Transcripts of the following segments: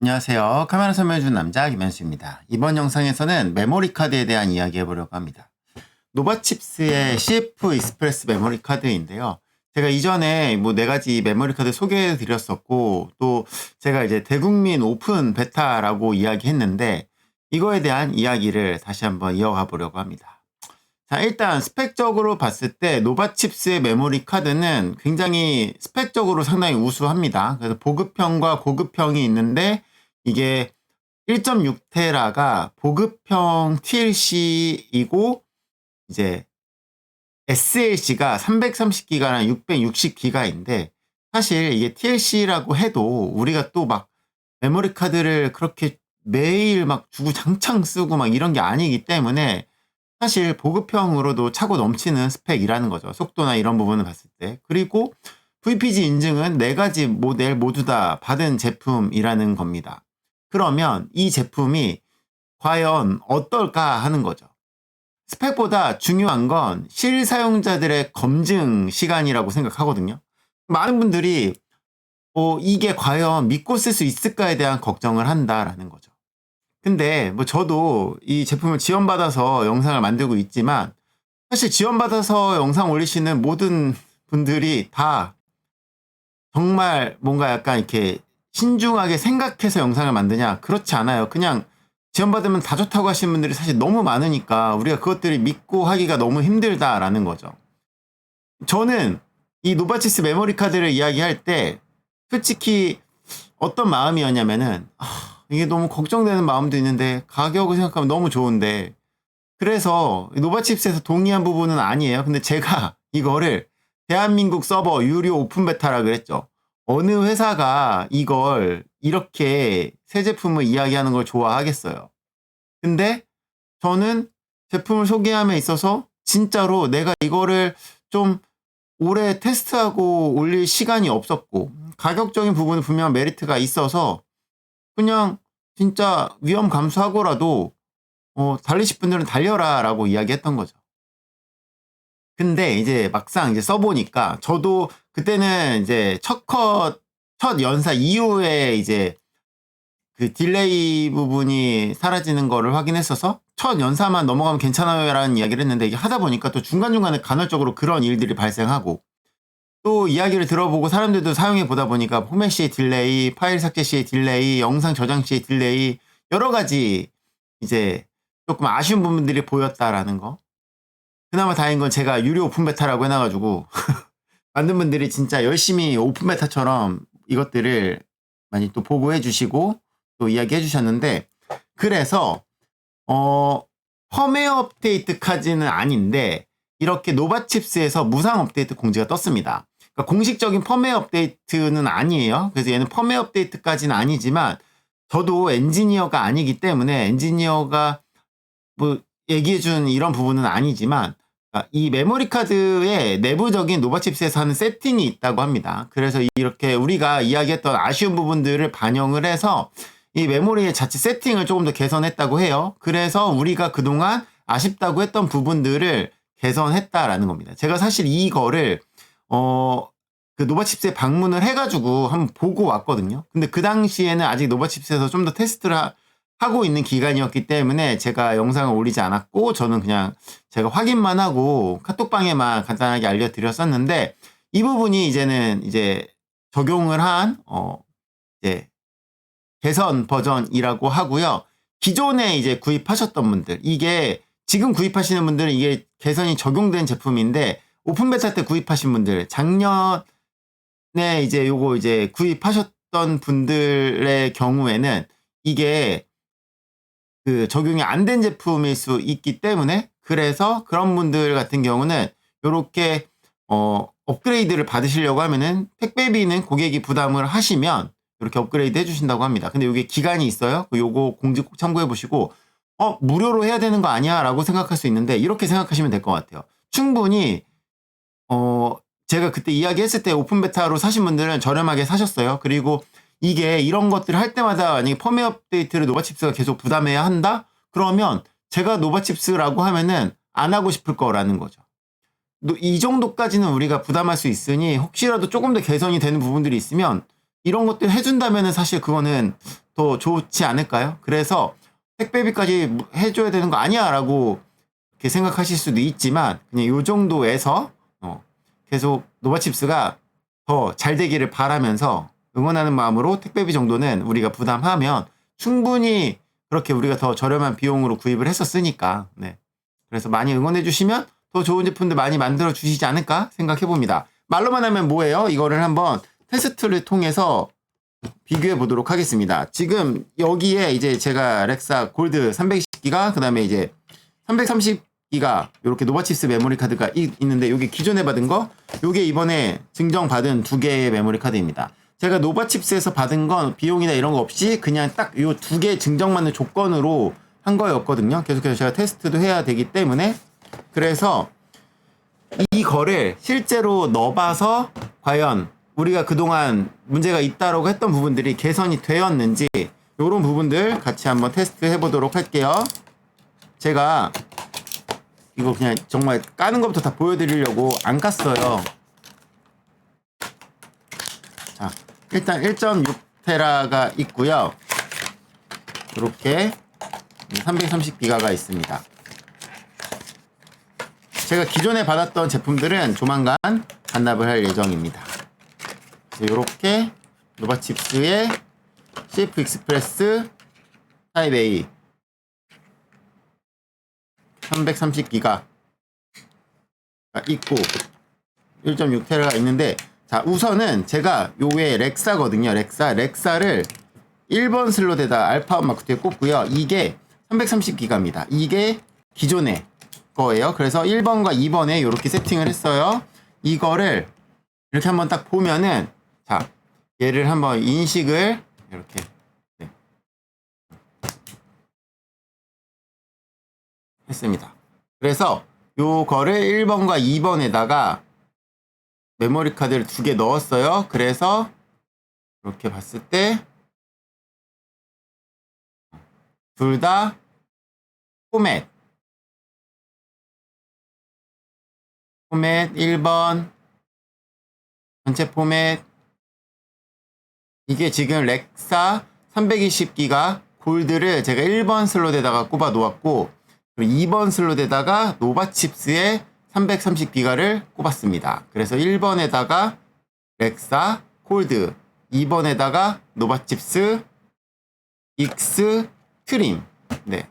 안녕하세요. 카메라 설명해주는 남자 김현수입니다. 이번 영상에서는 메모리 카드에 대한 이야기 해보려고 합니다. 노바칩스의 CF 익스프레스 메모리 카드인데요. 제가 이전에 뭐 4가지 메모리 카드 소개해 드렸었고, 또 제가 이제 대국민 오픈 베타라고 이야기했는데, 이거에 대한 이야기를 다시 한번 이어가 보려고 합니다. 자, 일단 스펙적으로 봤을 때 노바칩스의 메모리 카드는 굉장히 스펙적으로 상당히 우수합니다. 그래서 보급형과 고급형이 있는데, 이게 1.6테라가 보급형 TLC이고 이제 SLC가 330기가랑 660기가인데, 사실 이게 TLC라고 해도 우리가 또 막 메모리 카드를 그렇게 매일 막 주구장창 쓰고 막 이런 게 아니기 때문에 사실 보급형으로도 차고 넘치는 스펙이라는 거죠. 속도나 이런 부분을 봤을 때. 그리고 VPG 인증은 4가지 모델 모두 다 받은 제품이라는 겁니다. 그러면 이 제품이 과연 어떨까 하는 거죠. 스펙보다 중요한 건 실사용자들의 검증 시간이라고 생각하거든요. 많은 분들이 이게 과연 믿고 쓸 수 있을까에 대한 걱정을 한다라는 거죠. 근데 뭐 저도 이 제품을 지원받아서 영상을 만들고 있지만, 사실 지원받아서 영상 올리시는 모든 분들이 다 정말 뭔가 약간 이렇게 신중하게 생각해서 영상을 만드냐? 그렇지 않아요. 그냥 지원받으면 다 좋다고 하시는 분들이 사실 너무 많으니까 우리가 그것들을 믿고 하기가 너무 힘들다라는 거죠. 저는 이 노바칩스 메모리 카드를 이야기할 때 솔직히 어떤 마음이었냐면은, 이게 너무 걱정되는 마음도 있는데 가격을 생각하면 너무 좋은데, 그래서 노바칩스에서 동의한 부분은 아니에요. 근데 제가 이거를 대한민국 서버 유료 오픈 베타라 그랬죠. 어느 회사가 이걸 이렇게 새 제품을 이야기하는 걸 좋아하겠어요. 근데 저는 제품을 소개함에 있어서 진짜로 내가 이거를 좀 오래 테스트하고 올릴 시간이 없었고, 가격적인 부분은 분명 메리트가 있어서 그냥 진짜 위험 감수하고라도 달리실 분들은 달려라 라고 이야기했던 거죠. 근데 이제 막상 이제 써보니까 저도 그때는 이제 첫 연사 이후에 이제 그 딜레이 부분이 사라지는 거를 확인했어서 첫 연사만 넘어가면 괜찮아요 라는 이야기를 했는데, 이게 하다 보니까 또 중간중간에 간헐적으로 그런 일들이 발생하고, 또 이야기를 들어보고 사람들도 사용해 보다 보니까 포맷 시의 딜레이, 파일 삭제 시의 딜레이, 영상 저장 시의 딜레이, 여러 가지 이제 조금 아쉬운 부분들이 보였다라는 거. 그나마 다행인 건 제가 유료 오픈 베타라고 해놔가지고 만든 분들이 진짜 열심히 오픈 베타처럼 이것들을 많이 또 보고해 주시고 또 이야기해 주셨는데, 그래서 펌웨어 업데이트까지는 아닌데 이렇게 노바칩스에서 무상 업데이트 공지가 떴습니다. 그러니까 공식적인 펌웨어 업데이트는 아니에요. 그래서 얘는 펌웨어 업데이트까지는 아니지만, 저도 엔지니어가 아니기 때문에 엔지니어가 뭐 얘기해준 이런 부분은 아니지만, 이 메모리 카드의 내부적인 노바칩스에서 하는 세팅이 있다고 합니다. 그래서 이렇게 우리가 이야기했던 아쉬운 부분들을 반영을 해서 이 메모리의 자체 세팅을 조금 더 개선했다고 해요. 그래서 우리가 그동안 아쉽다고 했던 부분들을 개선했다라는 겁니다. 제가 사실 이거를 그 노바칩스에 방문을 해가지고 한번 보고 왔거든요. 근데 그 당시에는 아직 노바칩스에서 좀 더 테스트를 하고 있는 기간이었기 때문에 제가 영상을 올리지 않았고, 저는 그냥 제가 확인만 하고 카톡방에만 간단하게 알려드렸었는데, 이 부분이 이제는 이제 적용을 한 이제 개선 버전이라고 하고요. 기존에 이제 구입하셨던 분들, 이게 지금 구입하시는 분들은 이게 개선이 적용된 제품인데, 오픈 베타 때 구입하신 분들, 작년에 이제 요거 이제 구입하셨던 분들의 경우에는 이게 그 적용이 안 된 제품일 수 있기 때문에, 그래서 그런 분들 같은 경우는 요렇게 업그레이드를 받으시려고 하면은 택배비는 고객이 부담을 하시면 이렇게 업그레이드 해주신다고 합니다. 근데 이게 기간이 있어요. 요거 공지 꼭 참고해 보시고, 무료로 해야 되는 거 아니야 라고 생각할 수 있는데, 이렇게 생각하시면 될 것 같아요. 충분히 제가 그때 이야기했을 때 오픈 베타로 사신 분들은 저렴하게 사셨어요. 그리고 이게 이런 것들을 할 때마다 만약에 펌웨어 업데이트를 노바칩스가 계속 부담해야 한다? 그러면 제가 노바칩스라고 하면은 안 하고 싶을 거라는 거죠. 이 정도까지는 우리가 부담할 수 있으니, 혹시라도 조금 더 개선이 되는 부분들이 있으면 이런 것들 해준다면은 사실 그거는 더 좋지 않을까요? 그래서 택배비까지 해줘야 되는 거 아니야 라고 이렇게 생각하실 수도 있지만 그냥 요 정도에서 계속 노바칩스가 더 잘 되기를 바라면서 응원하는 마음으로 택배비 정도는 우리가 부담하면 충분히 그렇게 우리가 더 저렴한 비용으로 구입을 했었으니까 네. 그래서 많이 응원해 주시면 더 좋은 제품들 많이 만들어 주시지 않을까 생각해 봅니다. 말로만 하면 뭐예요? 이거를 한번 테스트를 통해서 비교해 보도록 하겠습니다. 지금 여기에 이제 제가 렉사 골드 320기가 그 다음에 이제 330기가 이렇게 노바칩스 메모리 카드가 있는데 이게 기존에 받은 거 이게 이번에 증정받은 두 개의 메모리 카드입니다. 제가 노바칩스에서 받은 건 비용이나 이런 거 없이 그냥 딱 요 두 개 증정받는 조건으로 한 거였거든요. 계속해서 제가 테스트도 해야 되기 때문에 그래서 이거를 실제로 넣어봐서 과연 우리가 그동안 문제가 있다라고 했던 부분들이 개선이 되었는지 이런 부분들 같이 한번 테스트 해보도록 할게요. 제가 이거 그냥 정말 까는 것부터 다 보여드리려고 안 깠어요. 자, 일단 1.6테라가 있고요. 이렇게 330기가가 있습니다. 제가 기존에 받았던 제품들은 조만간 반납을 할 예정입니다. 이렇게 노바칩스의 CF 익스프레스 타입 A 330기가 있고 1.6테라가 있는데 자 우선은 제가 요 외에 렉사거든요. 렉사를 1번 슬롯에다 알파원 마크 뒤에 꽂고요. 이게 330기가입니다. 이게 기존의 거예요. 그래서 1번과 2번에 이렇게 세팅을 했어요. 이거를 이렇게 한번 딱 보면은 자 얘를 한번 인식을 이렇게 네. 했습니다. 그래서 요거를 1번과 2번에다가 메모리 카드를 두 개 넣었어요. 그래서 이렇게 봤을 때 둘 다 포맷 1번 전체 포맷 이게 지금 렉사 320기가 골드를 제가 1번 슬롯에다가 꼽아 놓았고 그리고 2번 슬롯에다가 노바칩스의 330기가를 꼽았습니다. 그래서 1번에다가 렉사 골드 2번에다가 노바칩스 익스 트림 네.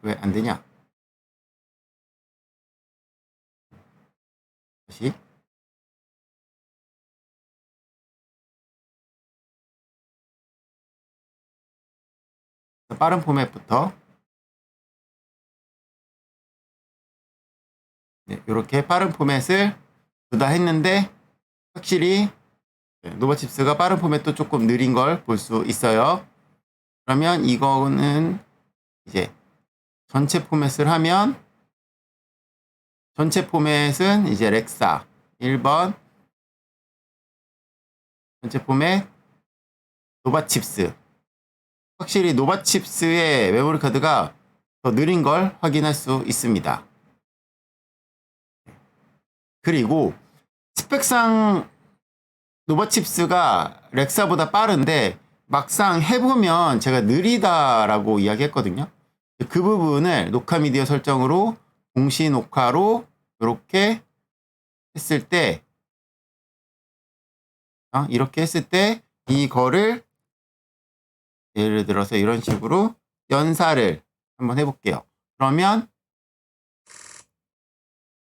왜 안 되냐? 다시 빠른 포맷부터 네, 이렇게 빠른 포맷을 둘 다 했는데 확실히 노바칩스가 빠른 포맷도 조금 느린 걸 볼 수 있어요. 그러면 이거는 이제 전체 포맷을 하면 전체 포맷은 이제 렉사 1번 전체 포맷 노바칩스 확실히 노바칩스의 메모리 카드가 더 느린 걸 확인할 수 있습니다. 그리고 스펙상 노바칩스가 렉사보다 빠른데 막상 해보면 제가 느리다라고 이야기했거든요. 그 부분을 녹화 미디어 설정으로 동시 녹화로 이렇게 했을 때 이렇게 했을 때 이거를 예를 들어서 이런 식으로 연사를 한번 해볼게요. 그러면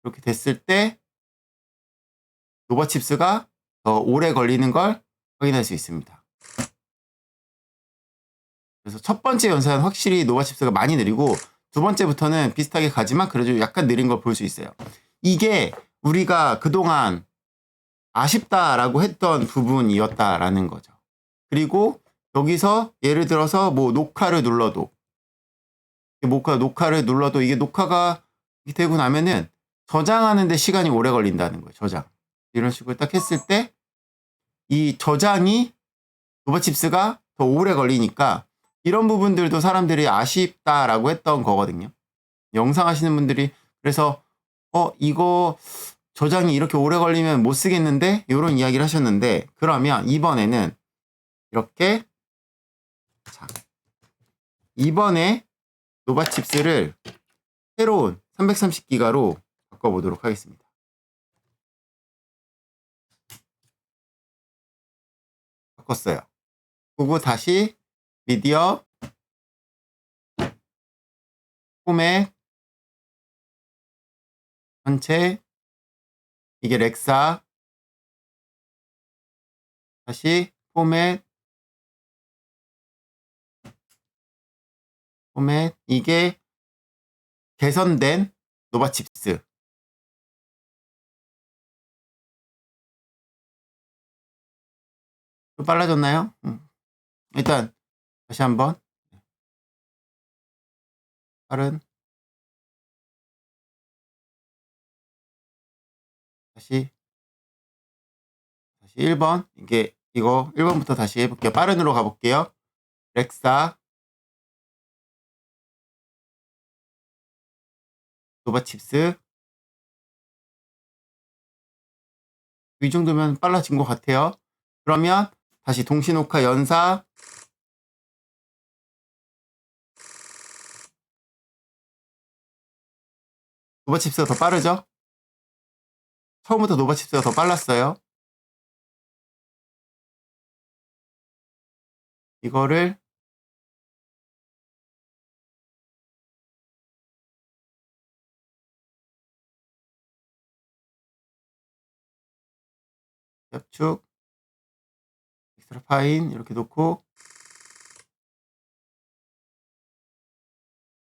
이렇게 됐을 때 노바칩스가 더 오래 걸리는 걸 확인할 수 있습니다. 그래서 첫 번째 연사는 확실히 노바칩스가 많이 느리고 두 번째부터는 비슷하게 가지만 그래도 약간 느린 걸 볼 수 있어요. 이게 우리가 그동안 아쉽다라고 했던 부분이었다라는 거죠. 그리고 여기서 예를 들어서 뭐 녹화를 눌러도 이게 녹화가 되고 나면은 저장하는데 시간이 오래 걸린다는 거예요. 저장. 이런 식으로 딱 했을 때 이 저장이 노바칩스가 더 오래 걸리니까 이런 부분들도 사람들이 아쉽다라고 했던 거거든요. 영상 하시는 분들이 그래서 이거 저장이 이렇게 오래 걸리면 못 쓰겠는데 이런 이야기를 하셨는데 그러면 이번에는 이렇게 이번에 노바칩스를 새로운 330기가로 바꿔보도록 하겠습니다. 바꿨어요. 그리고 다시 미디어, 포맷, 전체, 이게 렉사, 다시 포맷, 이게 개선된 노바칩스. 좀 빨라졌나요? 일단 다시 한번 빠른 다시 1번 이거 1번부터 다시 해볼게요. 빠른으로 가볼게요. 렉사 노바칩스 이 정도면 빨라진 것 같아요. 그러면 다시 동시녹화 연사 노바칩스가 더 빠르죠? 처음부터 노바칩스가 더 빨랐어요. 이거를 협축 엑스트라 파인 이렇게 놓고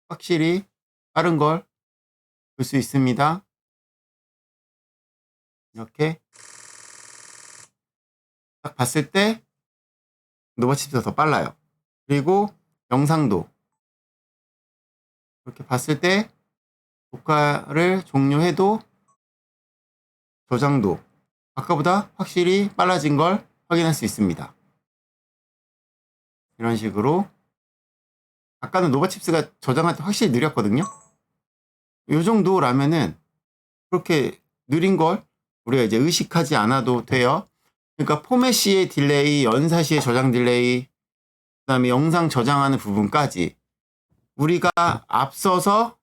확실히 빠른 걸 볼 수 있습니다. 이렇게 딱 봤을 때 노바칩스가 더 빨라요. 그리고 영상도 이렇게 봤을 때 녹화를 종료해도 저장도 아까보다 확실히 빨라진 걸 확인할 수 있습니다. 이런 식으로 아까는 노바칩스가 저장할 때 확실히 느렸거든요. 이 정도라면은 그렇게 느린 걸 우리가 이제 의식하지 않아도 돼요. 그러니까 포맷 시의 딜레이, 연사 시의 저장 딜레이, 그 다음에 영상 저장하는 부분까지 우리가 앞서서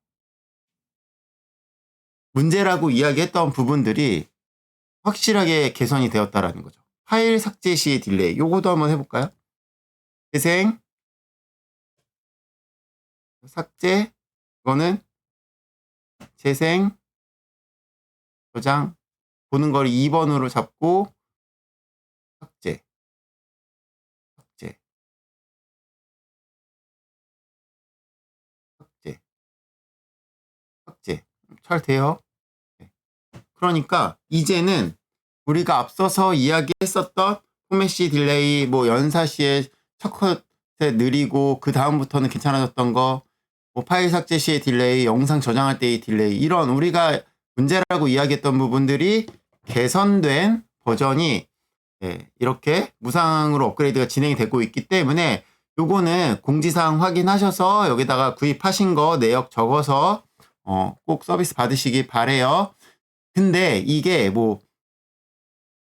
문제라고 이야기했던 부분들이 확실하게 개선이 되었다라는 거죠. 파일 삭제 시의 딜레이, 요거도 한번 해볼까요? 재생, 삭제, 이거는 재생, 저장, 보는 걸 2번으로 잡고 삭제, 삭제, 삭제, 삭제. 잘 돼요. 그러니까 이제는 우리가 앞서서 이야기했었던 포맷시 딜레이, 뭐 연사시의 첫 컷에 느리고 그 다음부터는 괜찮아졌던 거, 뭐 파일 삭제 시의 딜레이, 영상 저장할 때의 딜레이, 이런 우리가 문제라고 이야기했던 부분들이 개선된 버전이 이렇게 무상으로 업그레이드가 진행이 되고 있기 때문에 요거는 공지사항 확인하셔서 여기다가 구입하신 거 내역 적어서 꼭 서비스 받으시기 바래요. 근데 이게 뭐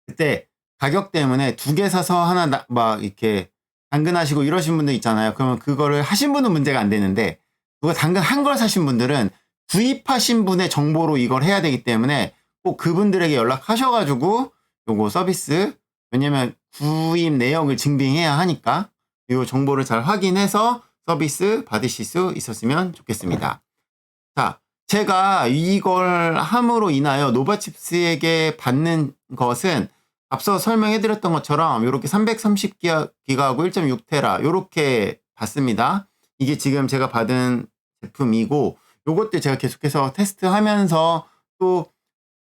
그때 가격 때문에 2개 사서 하나 막 이렇게 당근하시고 이러신 분들 있잖아요. 그러면 그거를 하신 분은 문제가 안 되는데 누가 당근 한 걸 사신 분들은 구입하신 분의 정보로 이걸 해야 되기 때문에 꼭 그분들에게 연락하셔가지고 요거 서비스, 왜냐면 구입 내역을 증빙해야 하니까 요 정보를 잘 확인해서 서비스 받으실 수 있었으면 좋겠습니다. 자, 제가 이걸 함으로 인하여 노바칩스에게 받는 것은 앞서 설명해드렸던 것처럼 이렇게 330기가하고 1.6테라 이렇게 받습니다. 이게 지금 제가 받은 제품이고 요것들 제가 계속해서 테스트하면서 또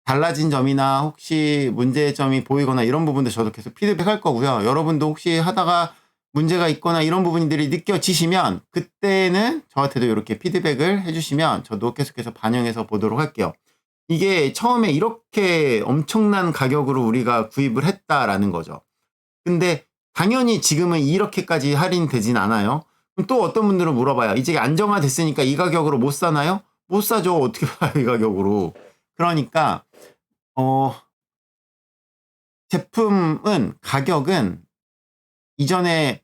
달라진 점이나 혹시 문제점이 보이거나 이런 부분들 저도 계속 피드백할 거고요. 여러분도 혹시 하다가 문제가 있거나 이런 부분들이 느껴지시면 그때는 저한테도 이렇게 피드백을 해주시면 저도 계속해서 반영해서 보도록 할게요. 이게 처음에 이렇게 엄청난 가격으로 우리가 구입을 했다라는 거죠. 근데 당연히 지금은 이렇게까지 할인되진 않아요. 그럼 또 어떤 분들은 물어봐요. 이제 안정화됐으니까 이 가격으로 못 사나요? 못 사죠. 어떻게 봐요, 이 가격으로. 그러니까 제품은 가격은 이전에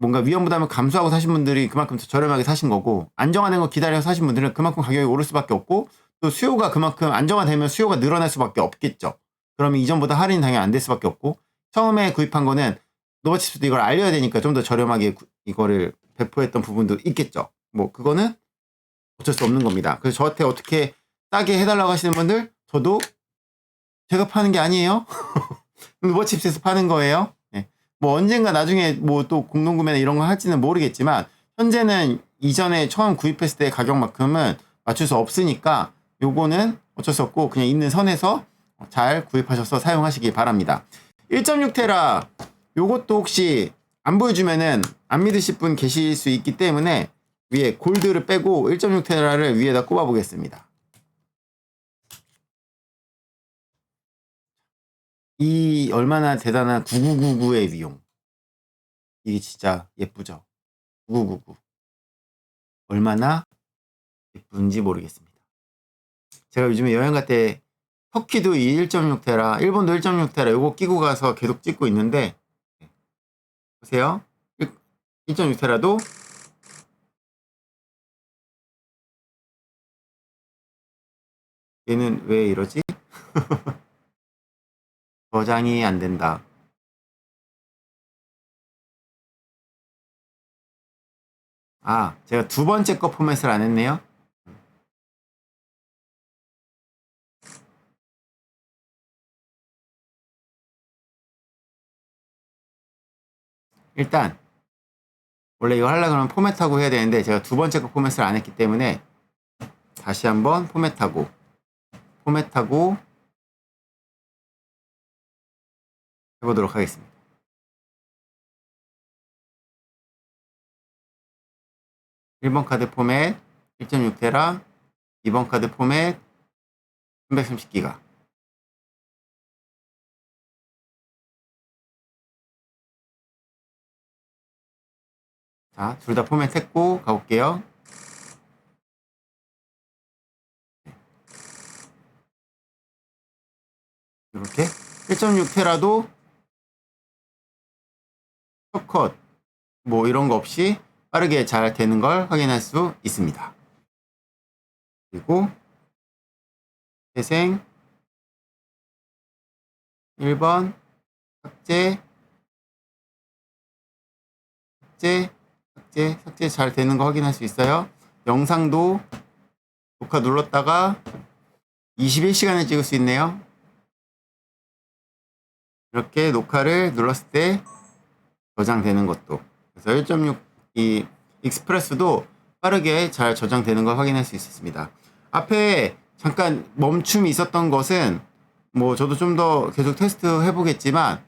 뭔가 위험 부담을 감수하고 사신 분들이 그만큼 더 저렴하게 사신 거고, 안정화된 거 기다려서 사신 분들은 그만큼 가격이 오를 수밖에 없고, 또 수요가 그만큼 안정화되면 수요가 늘어날 수밖에 없겠죠. 그러면 이전보다 할인이 당연히 안 될 수밖에 없고, 처음에 구입한 거는 노바칩스도 이걸 알려야 되니까 좀 더 저렴하게 이거를 배포했던 부분도 있겠죠. 뭐 그거는 어쩔 수 없는 겁니다. 그래서 저한테 어떻게 싸게 해달라고 하시는 분들, 저도 제가 파는 게 아니에요. 노바칩스에서 파는 거예요. 네. 뭐 언젠가 나중에 뭐 또 공동구매나 이런 거 할지는 모르겠지만, 현재는 이전에 처음 구입했을 때 가격만큼은 맞출 수 없으니까 요거는 어쩔 수 없고 그냥 있는 선에서 잘 구입하셔서 사용하시기 바랍니다. 1.6테라 요것도 혹시 안 보여주면은 안 믿으실 분 계실 수 있기 때문에 위에 골드를 빼고 1.6테라를 위에다 꼽아 보겠습니다. 이 얼마나 대단한 9999의 위용. 이게 진짜 예쁘죠? 9999. 얼마나 예쁜지 모르겠습니다. 제가 요즘에 여행 갈 때 터키도 이 1.6테라, 일본도 1.6테라 요거 끼고 가서 계속 찍고 있는데, 보세요. 1.6테라도 얘는 왜 이러지? 저장이 안 된다. 아, 제가 두 번째 거 포맷을 안 했네요. 일단 원래 이거 하려고 하면 포맷하고 해야 되는데 제가 두 번째 거 포맷을 안 했기 때문에 다시 한번 포맷하고 해보도록 하겠습니다. 1번 카드 포맷 1.6테라, 2번 카드 포맷 330기가. 자, 둘 다 포맷했고 가볼게요. 이렇게 1.6테라도 컷 뭐 이런 거 없이 빠르게 잘 되는 걸 확인할 수 있습니다. 그리고 재생 1번 삭제 잘 되는 거 확인할 수 있어요. 영상도 녹화 눌렀다가 21시간을 찍을 수 있네요. 이렇게 녹화를 눌렀을 때 저장되는 것도. 그래서 1.6 이 익스프레스도 빠르게 잘 저장되는 걸 확인할 수 있었습니다. 앞에 잠깐 멈춤이 있었던 것은 뭐 저도 좀 더 계속 테스트 해보겠지만,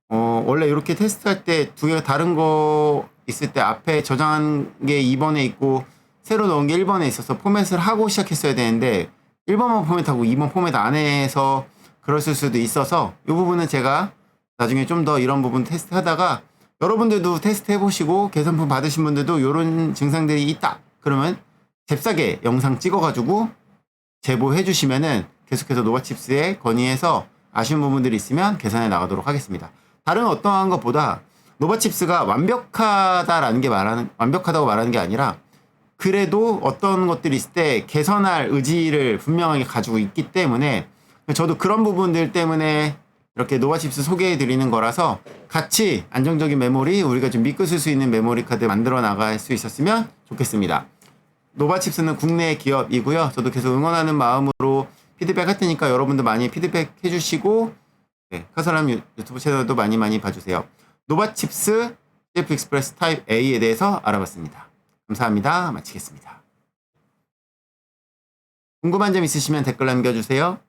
원래 이렇게 테스트할 때 두 개가 다른 거 있을 때 앞에 저장한 게 2번에 있고 새로 넣은 게 1번에 있어서 포맷을 하고 시작했어야 되는데 1번만 포맷하고 2번 포맷 안 해서 그랬을 수도 있어서 이 부분은 제가 나중에 좀 더 이런 부분 테스트 하다가, 여러분들도 테스트 해보시고 개선품 받으신 분들도 이런 증상들이 있다 그러면 잽싸게 영상 찍어가지고 제보해 주시면은 계속해서 노바칩스에 건의해서 아쉬운 부분들이 있으면 개선해 나가도록 하겠습니다. 다른 어떠한 것보다 노바칩스가 완벽하다고 말하는 게 아니라, 그래도 어떤 것들이 있을 때 개선할 의지를 분명하게 가지고 있기 때문에, 저도 그런 부분들 때문에 이렇게 노바칩스 소개해 드리는 거라서 같이 안정적인 메모리, 우리가 좀 믿고 쓸 수 있는 메모리 카드 만들어 나갈 수 있었으면 좋겠습니다. 노바칩스는 국내 기업이고요. 저도 계속 응원하는 마음으로 피드백 할 테니까 여러분들 많이 피드백 해주시고, 카사람 유튜브 채널도 많이 봐주세요. 노바칩스 CF 익스프레스 타입 A에 대해서 알아봤습니다. 감사합니다. 마치겠습니다. 궁금한 점 있으시면 댓글 남겨주세요.